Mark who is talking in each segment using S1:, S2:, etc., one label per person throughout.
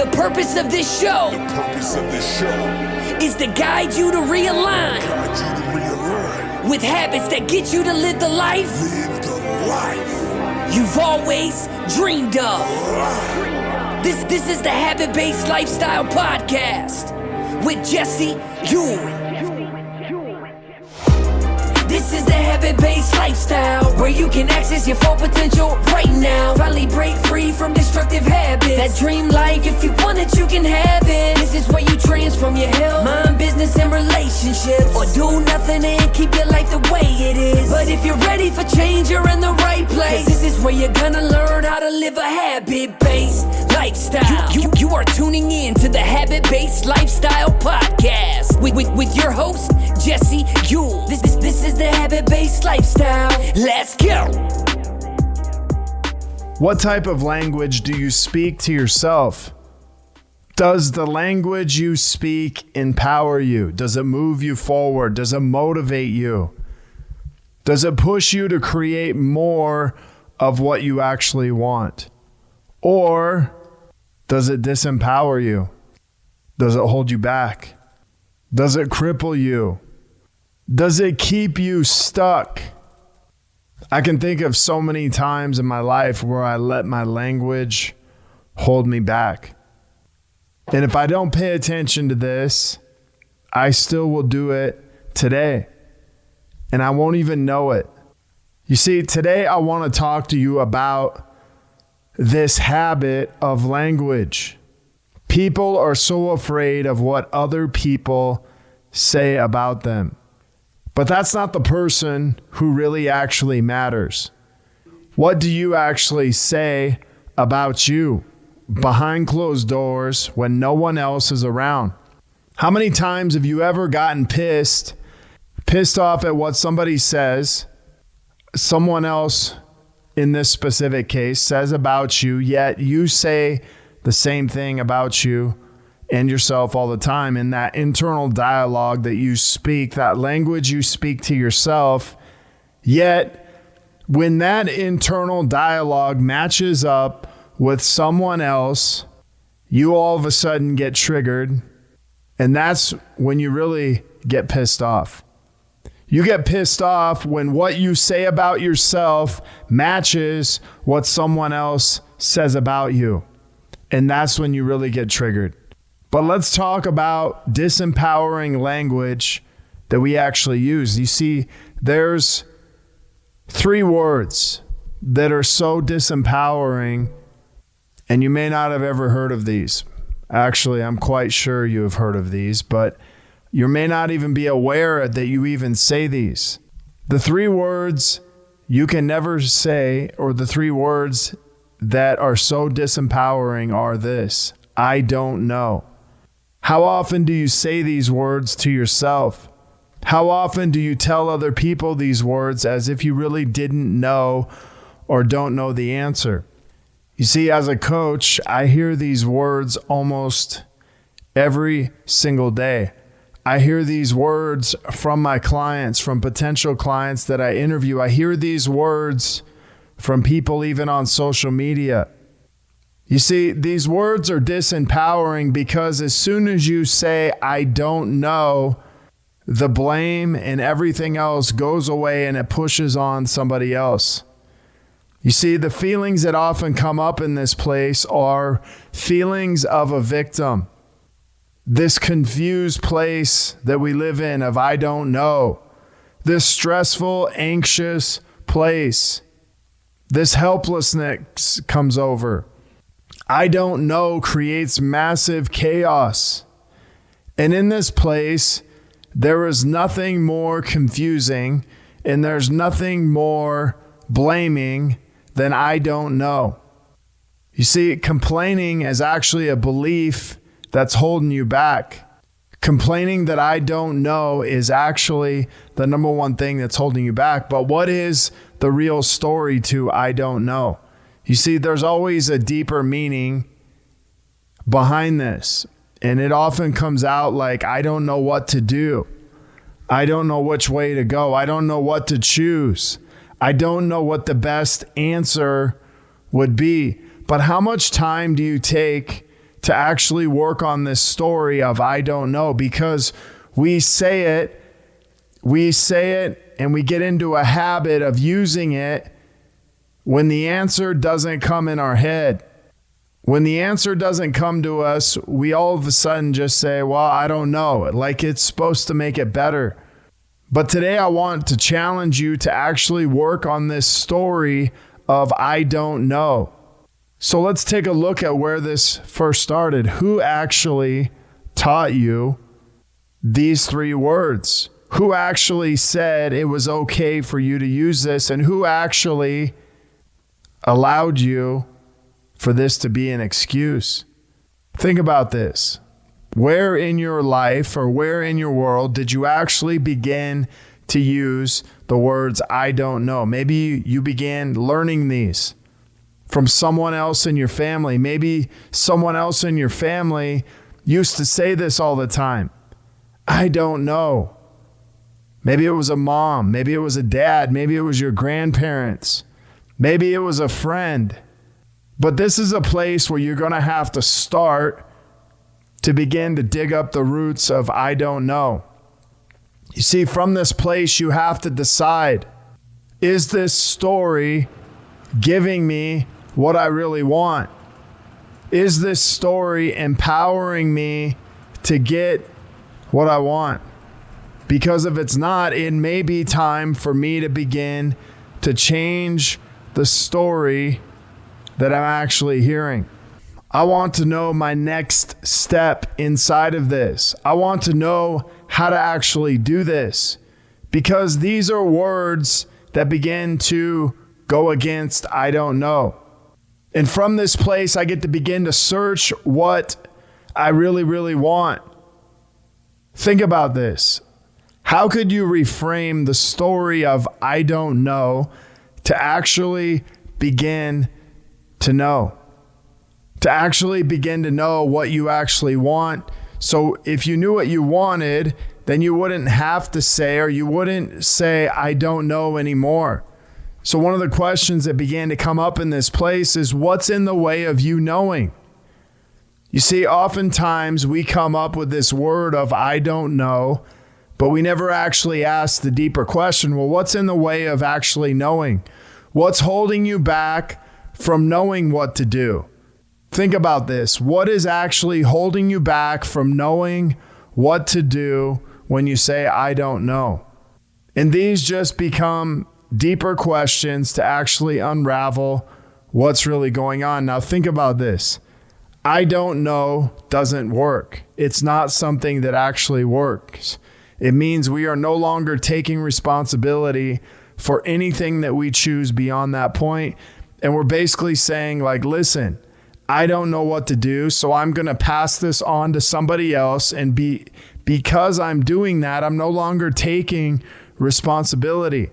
S1: The purpose of this show is to guide you to realign with habits that get you to live the life you've always dreamed of. This is the Habit-Based Lifestyle Podcast with Jesse Ewing. This is the Habit-Based Lifestyle, where you can access your full potential right now. Finally break free from destructive habits. That dream life, if you want it, you can have it. This is where you transform your health, mind, business, and relationships, or do nothing and keep your life the way it is. But if you're ready for change, you're in the right place. This is where you're gonna learn how to live a habit-based lifestyle. You are tuning in to the Habit-Based Lifestyle Podcast with your host, Jesse Ewing. This is the Habit-Based Lifestyle. Let's go.
S2: What type of language do you speak to yourself? Does the language you speak empower you? Does it move you forward? Does it motivate you? Does it push you to create more of what you actually want? Or does it disempower you? Does it hold you back? Does it cripple you? Does it keep you stuck? I can think of so many times in my life where I let my language hold me back. And if I don't pay attention to this, I still will do it today. And I won't even know it. You see, today I want to talk to you about this habit of language. People are so afraid of what other people say about them. But that's not the person who really actually matters. What do you actually say about you behind closed doors when no one else is around? How many times have you ever gotten pissed off at what somebody says, someone else in this specific case says about you, yet you say the same thing about you and yourself all the time? In that internal dialogue that you speak, that language you speak to yourself, yet when that internal dialogue matches up with someone else, you all of a sudden get triggered, and that's when you really get pissed off. You get pissed off when what you say about yourself matches what someone else says about you, and that's when you really get triggered. But let's talk about disempowering language that we actually use. You see, there's 3 words that are so disempowering, and you may not have ever heard of these. Actually, I'm quite sure you have heard of these, but you may not even be aware that you even say these. The 3 words you can never say, or the 3 words that are so disempowering, are this: I don't know. How often do you say these words to yourself? How often do you tell other people these words as if you really didn't know or don't know the answer? You see, as a coach, I hear these words almost every single day. I hear these words from my clients, from potential clients that I interview. I hear these words from people even on social media. You see, these words are disempowering because as soon as you say, I don't know, the blame and everything else goes away and it pushes on somebody else. You see, the feelings that often come up in this place are feelings of a victim. This confused place that we live in of I don't know. This stressful, anxious place. This helplessness comes over. I don't know creates massive chaos. And in this place, there is nothing more confusing and there's nothing more blaming than I don't know. You see, complaining is actually a belief that's holding you back. Complaining that I don't know is actually the number one thing that's holding you back. But what is the real story to I don't know? You see, there's always a deeper meaning behind this. And it often comes out like, I don't know what to do. I don't know which way to go. I don't know what to choose. I don't know what the best answer would be. But how much time do you take to actually work on this story of I don't know, because we say it, and we get into a habit of using it when the answer doesn't come in our head. When the answer doesn't come to us, we all of a sudden just say, well, I don't know, like it's supposed to make it better. But today I want to challenge you to actually work on this story of I don't know. So let's take a look at where this first started. Who actually taught you these three words? Who actually said it was okay for you to use this? And who actually allowed you for this to be an excuse? Think about this. Where in your life or where in your world did you actually begin to use the words I don't know? Maybe you began learning these from someone else in your family. Maybe someone else in your family used to say this all the time. I don't know. Maybe it was a mom. Maybe it was a dad. Maybe it was your grandparents. Maybe it was a friend. But this is a place where you're going to have to start to begin to dig up the roots of I don't know. You see, from this place, you have to decide, is this story giving me what I really want? Is this story empowering me to get what I want? Because if it's not, it may be time for me to begin to change the story that I'm actually hearing. I want to know my next step inside of this. I want to know how to actually do this, because these are words that begin to go against I don't know. And from this place, I get to begin to search what I really, really want. Think about this. How could you reframe the story of I don't know to actually begin to know? To actually begin to know what you actually want. So if you knew what you wanted, then you wouldn't have to say, or you wouldn't say, I don't know anymore. So one of the questions that began to come up in this place is, what's in the way of you knowing? You see, oftentimes we come up with this word of I don't know, but we never actually ask the deeper question, well, what's in the way of actually knowing? What's holding you back from knowing what to do? Think about this. What is actually holding you back from knowing what to do when you say, I don't know? And these just become deeper questions to actually unravel what's really going on. Now think about this. I don't know doesn't work. It's not something that actually works. It means we are no longer taking responsibility for anything that we choose beyond that point. And we're basically saying, like, listen, I don't know what to do, so I'm going to pass this on to somebody else. And because I'm doing that, I'm no longer taking responsibility.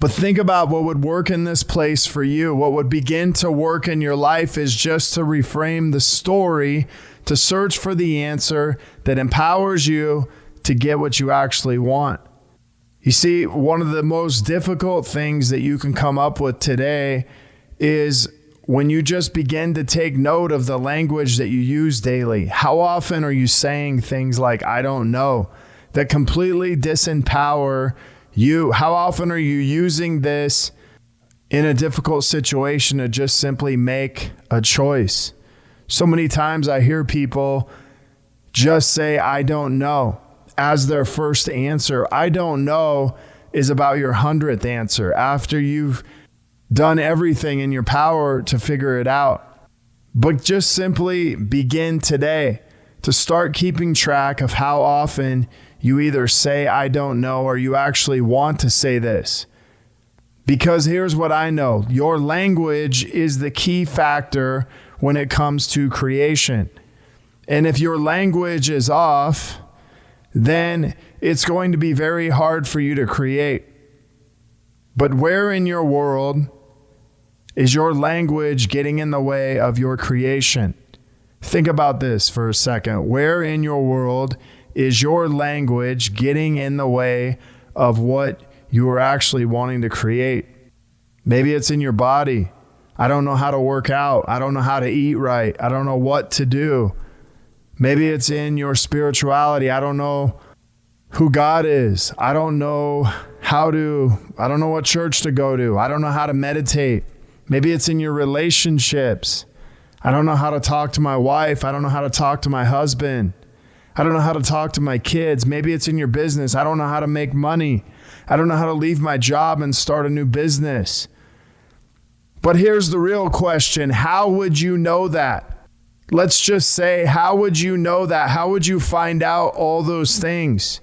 S2: But think about what would work in this place for you. What would begin to work in your life is just to reframe the story, to search for the answer that empowers you to get what you actually want. You see, one of the most difficult things that you can come up with today is when you just begin to take note of the language that you use daily. How often are you saying things like, I don't know, that completely disempower you? How often are you using this in a difficult situation to just simply make a choice? So many times I hear people just say, I don't know, as their first answer. I don't know is about your 100th answer after you've done everything in your power to figure it out. But just simply begin today to start keeping track of how often you either say, I don't know, or you actually want to say this. Because here's what I know. Your language is the key factor when it comes to creation. And if your language is off, then it's going to be very hard for you to create. But where in your world is your language getting in the way of your creation? Think about this for a second. Where in your world is your language getting in the way of what you are actually wanting to create? Maybe it's in your body. I don't know how to work out. I don't know how to eat right. I don't know what to do. Maybe it's in your spirituality. I don't know who God is. I don't know what church to go to. I don't know how to meditate. Maybe it's in your relationships. I don't know how to talk to my wife. I don't know how to talk to my husband. I don't know how to talk to my kids. Maybe it's in your business. I don't know how to make money. I don't know how to leave my job and start a new business. But here's the real question. How would you know that? Let's just say, how would you know that? How would you find out all those things?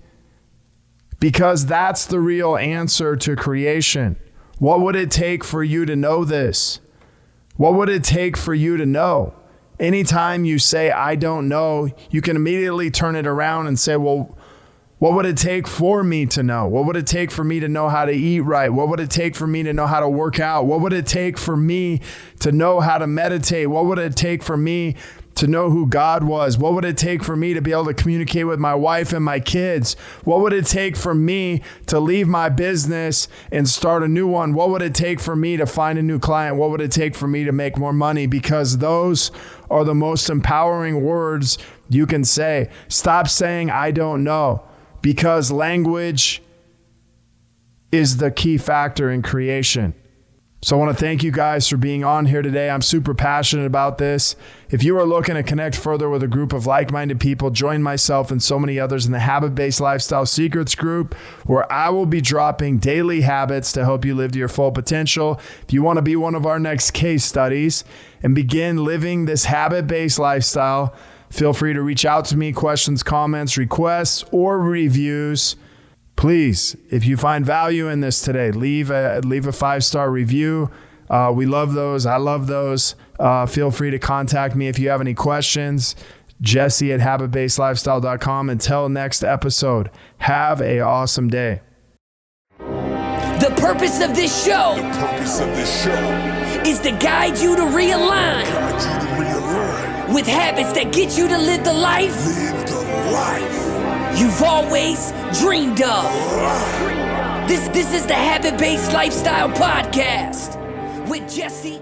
S2: Because that's the real answer to creation. What would it take for you to know this? What would it take for you to know? Anytime you say, I don't know, you can immediately turn it around and say, well, what would it take for me to know? What would it take for me to know how to eat right? What would it take for me to know how to work out? What would it take for me to know how to meditate? What would it take for me to know who God was? What would it take for me to be able to communicate with my wife and my kids? What would it take for me to leave my business and start a new one? What would it take for me to find a new client? What would it take for me to make more money? Because those are the most empowering words you can say. Stop saying, I don't know, because language is the key factor in creation. So I want to thank you guys for being on here today. I'm super passionate about this. If you are looking to connect further with a group of like-minded people, join myself and so many others in the Habit-Based Lifestyle Secrets group, where I will be dropping daily habits to help you live to your full potential. If you want to be one of our next case studies and begin living this habit-based lifestyle, feel free to reach out to me, questions, comments, requests, or reviews. Please, if you find value in this today, leave a 5-star review. We love those. I love those. Feel free to contact me if you have any questions. Jesse@habitbasedlifestyle.com. Until next episode, have an awesome day.
S1: The purpose of this show is to guide you to realign with habits that get you to live the life you've always dreamed of. This is the Habit-Based Lifestyle Podcast with Jesse